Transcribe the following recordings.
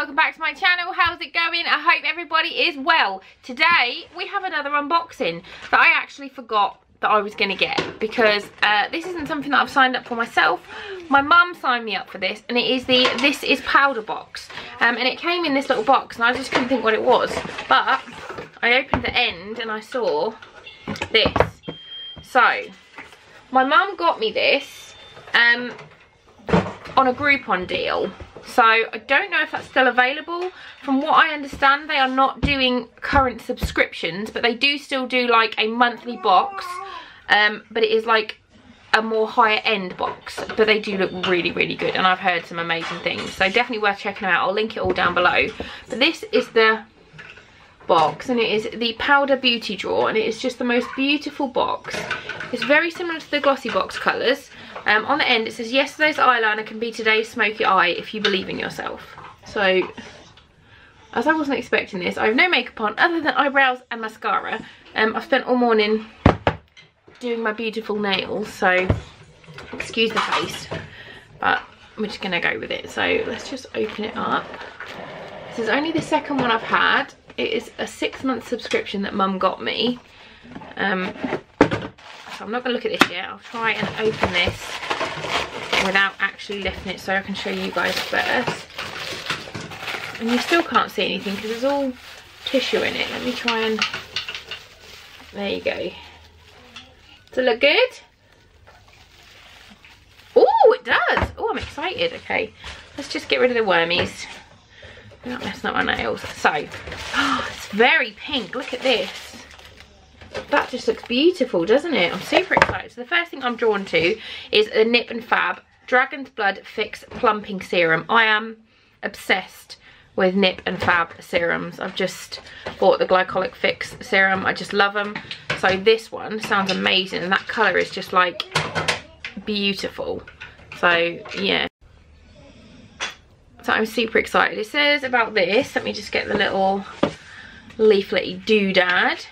welcome back to my channel. How's it going? I hope everybody is well. Today we have another unboxing that I actually forgot that I was going to get, because this isn't something that I've signed up for myself. My mum signed me up for this, and it is the This Is powder box, and it came in this little box and I just couldn't think what it was, but I opened the end and I saw this. So my mum got me this on a Groupon deal. So I don't know if that's still available. From what I understand, they are not doing current subscriptions, but they do still do like a monthly box, but it is like a more higher end box, but they do look really, really good, and I've heard some amazing things, so definitely worth checking them out. I'll link it all down below. But this is the box, and it is the powder beauty drawer, and it is just the most beautiful box. It's very similar to the glossy box colours. On the end it says, yesterday's eyeliner can be today's smoky eye if you believe in yourself. So, as I wasn't expecting this, I have no makeup on other than eyebrows and mascara. I've spent all morning doing my beautiful nails, so excuse the face, but we're just going to go with it. So let's just open it up. This is only the second one I've had. It is a 6-month subscription that Mum got me. So I'm not going to look at this yet. I'll try and open this without actually lifting it so I can show you guys first. And you still can't see anything because there's all tissue in it. Let me try and... There you go. Does it look good? Oh, it does. Oh, I'm excited. Okay, let's just get rid of the wormies. I'm not messing up my nails. So, oh, it's very pink. Look at this. That just looks beautiful, doesn't it? I'm super excited. So the first thing I'm drawn to is the Nip and Fab Dragon's Blood Fix Plumping Serum. I am obsessed with Nip and Fab serums. I've just bought the Glycolic Fix serum. I just love them. So this one sounds amazing, and that colour is just like beautiful. So yeah. So I'm super excited. It says about this, let me just get the little leaflety doodad.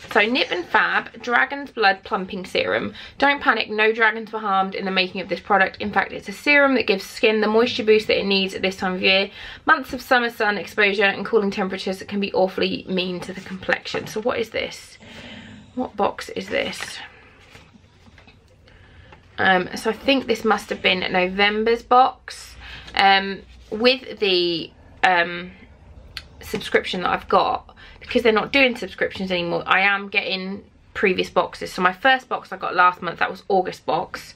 So Nip and Fab Dragon's Blood Plumping Serum. Don't panic, no dragons were harmed in the making of this product. In fact, it's a serum that gives skin the moisture boost that it needs at this time of year. Months of summer sun exposure and cooling temperatures that can be awfully mean to the complexion. So what is this? What box is this? So I think this must have been November's box. With the subscription that I've got, because they're not doing subscriptions anymore, I am getting previous boxes. So my first box I got last month, that was August box.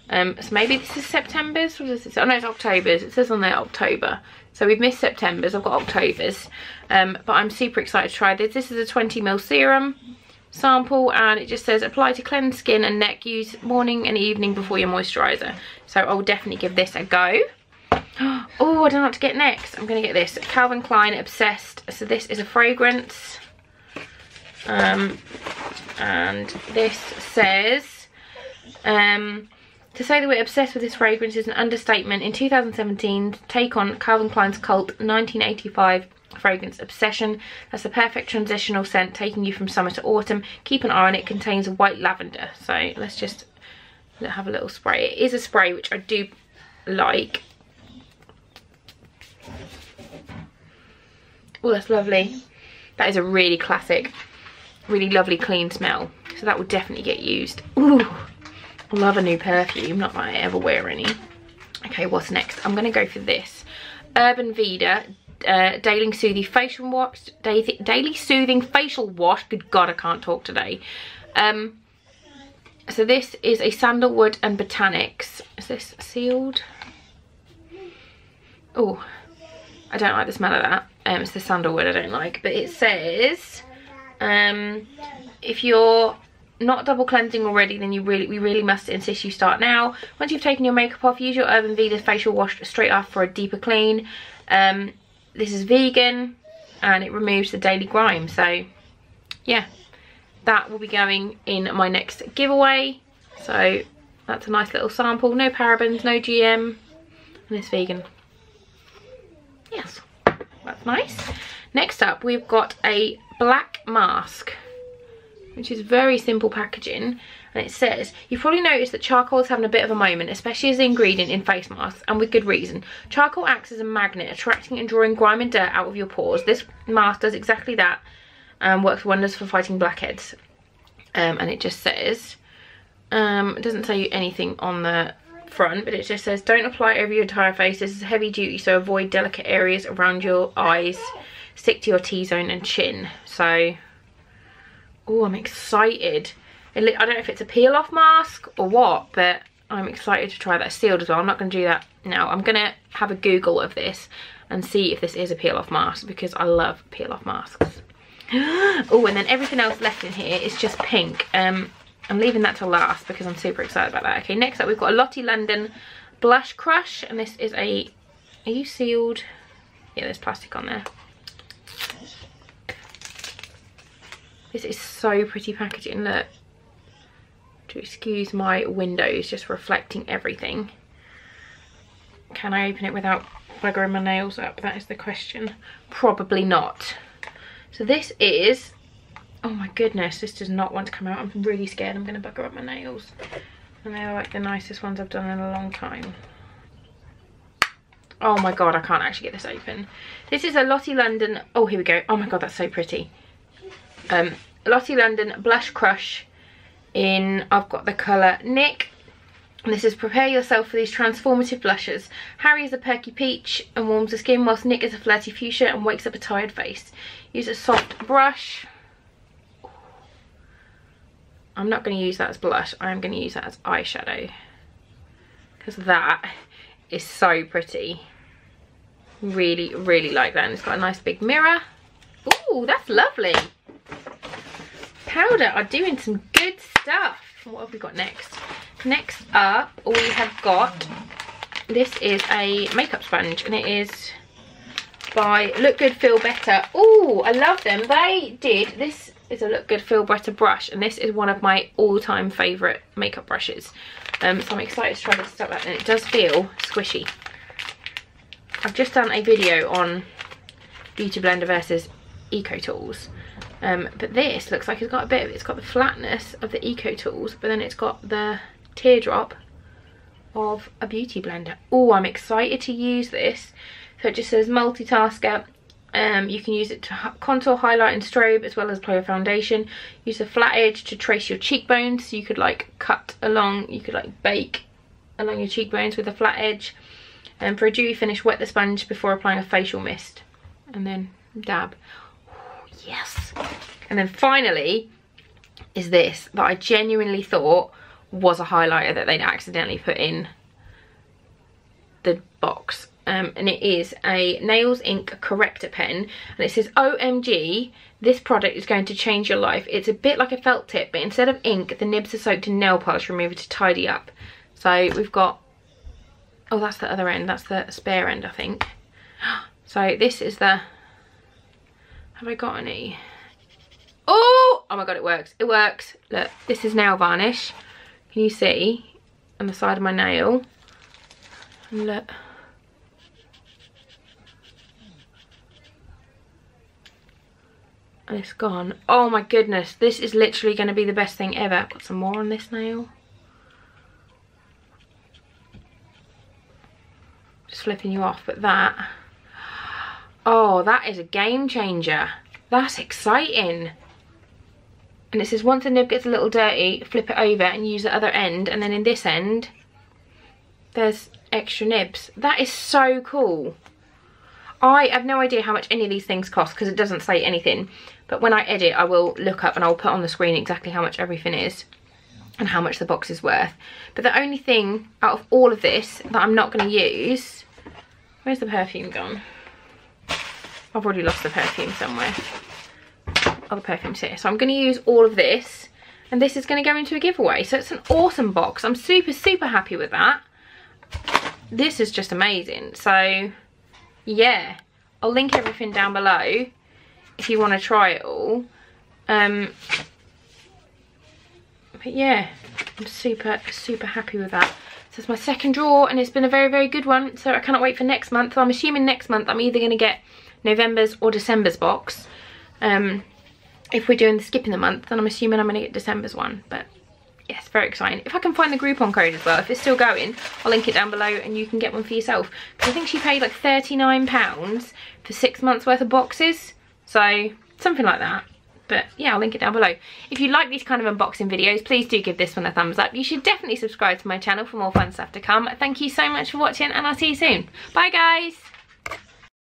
So maybe this is September's. What does it say? Oh no, it's October's. It says on there October. So we've missed September's, I've got October's. But I'm super excited to try this. This is a 20ml serum sample, and it just says apply to cleanse skin and neck, use morning and evening before your moisturiser. So I'll definitely give this a go. Oh, I don't know what to get next. I'm going to get this Calvin Klein Obsessed. So this is a fragrance. And this says, to say that we're obsessed with this fragrance is an understatement. In 2017, take on Calvin Klein's cult 1985 fragrance obsession. That's the perfect transitional scent, taking you from summer to autumn. Keep an eye on it. It contains white lavender. So let's just have a little spray. It is a spray, which I do like. Oh, that's lovely. That is a really classic, really lovely clean smell. So that would definitely get used. Ooh, I love a new perfume. Not that I ever wear any. Okay, what's next? I'm going to go for this. Urban Veda Daily Soothing Facial Wash. Daily Soothing Facial Wash. Good God, I can't talk today. So this is a sandalwood and botanics. Is this sealed? Oh, I don't like the smell of that. It's the sandalwood I don't like. But it says, if you're not double cleansing already, then we really must insist you start now. Once you've taken your makeup off, use your Urban Veda facial wash straight off for a deeper clean. This is vegan, and it removes the daily grime. So yeah, that will be going in my next giveaway. So that's a nice little sample. No parabens, no GM, and it's vegan. Yes, that's nice. Next up, we've got a black mask, which is very simple packaging. And it says, you've probably noticed that charcoal is having a bit of a moment, especially as an ingredient in face masks, and with good reason. Charcoal acts as a magnet, attracting and drawing grime and dirt out of your pores. This mask does exactly that, and works wonders for fighting blackheads. And it just says, it doesn't say anything on the front, but it just says, don't apply it over your entire face. This is heavy duty, so avoid delicate areas around your eyes. Stick to your T-zone and chin. So, oh, I'm excited. I don't know if it's a peel off mask or what, but I'm excited to try that. It's sealed as well. I'm not going to do that now. I'm going to have a Google of this and see if this is a peel off mask, because I love peel off masks. Oh, and then everything else left in here is just pink. I'm leaving that to last because I'm super excited about that. Okay, next up we've got a Lottie London Blush Crush, and this is a, are you sealed? Yeah, there's plastic on there. This is so pretty packaging, look. To excuse my windows, just reflecting everything. Can I open it without buggering my nails up? That is the question. Probably not. So this is, oh my goodness, this does not want to come out. I'm really scared I'm going to bugger up my nails. And they're like the nicest ones I've done in a long time. Oh my god, I can't actually get this open. This is a Lottie London, oh here we go. Oh my god, that's so pretty. Lottie London Blush Crush in, I've got the colour Nick. And this is prepare yourself for these transformative blushes. Harry is a perky peach and warms the skin, whilst Nick is a flirty fuchsia and wakes up a tired face. Use a soft brush. I'm not going to use that as blush. I am going to use that as eyeshadow, because that is so pretty. Really, really like that. And it's got a nice big mirror. Ooh, that's lovely. Powder are doing some good stuff. What have we got next? Next up, we have got, this is a makeup sponge, and it is by Look Good Feel Better. Oh, I love them. They did, this is a Look Good Feel Better brush, and this is one of my all-time favourite makeup brushes. So I'm excited to try this stuff out, and it does feel squishy. I've just done a video on Beauty Blender versus Eco Tools. But this looks like it's got a bit of, it's got the flatness of the Eco Tools, but then it's got the teardrop of a Beauty Blender. Oh, I'm excited to use this. So it just says multitasker. You can use it to contour, highlight and strobe, as well as apply a foundation. Use a flat edge to trace your cheekbones, so you could like cut along, you could like bake along your cheekbones with a flat edge. And for a dewy finish, wet the sponge before applying a facial mist, and then dab. Yes. And then finally is this that I genuinely thought was a highlighter that they'd accidentally put in the box, and it is a Nails Ink corrector pen, and it says OMG, this product is going to change your life. It's a bit like a felt tip, but instead of ink the nibs are soaked in nail polish remover to tidy up. So we've got, oh that's the other end, that's the spare end I think. So this is the, have I got any? Oh my god, it works. It works. Look, this is nail varnish. Can you see on the side of my nail? And look. And it's gone. Oh my goodness, this is literally going to be the best thing ever. Got some more on this nail. Just flipping you off, but that, oh, that is a game changer. That's exciting. And it says once the nib gets a little dirty, flip it over and use the other end, and then in this end there's extra nibs. That is so cool. I have no idea how much any of these things cost because it doesn't say anything, but when I edit I will look up and I'll put on the screen exactly how much everything is and how much the box is worth. But the only thing out of all of this that I'm not going to use, where's the perfume gone? I've already lost the perfume somewhere. Oh, the perfume's here. So I'm going to use all of this, and this is going to go into a giveaway. So it's an awesome box. I'm super, super happy with that. This is just amazing. So yeah, I'll link everything down below if you want to try it all. But yeah, I'm super, super happy with that. So it's my second drawer, and it's been a very, very good one. So I cannot wait for next month. So I'm assuming next month I'm either going to get November's or December's box. If we're doing the skipping the month, then I'm assuming I'm going to get December's one. But yes, very exciting. If I can find the Groupon code as well, if it's still going, I'll link it down below and you can get one for yourself. Because I think she paid like £39 for 6 months worth of boxes. So, something like that. But yeah, I'll link it down below. If you like these kind of unboxing videos, please do give this one a thumbs up. You should definitely subscribe to my channel for more fun stuff to come. Thank you so much for watching and I'll see you soon. Bye guys!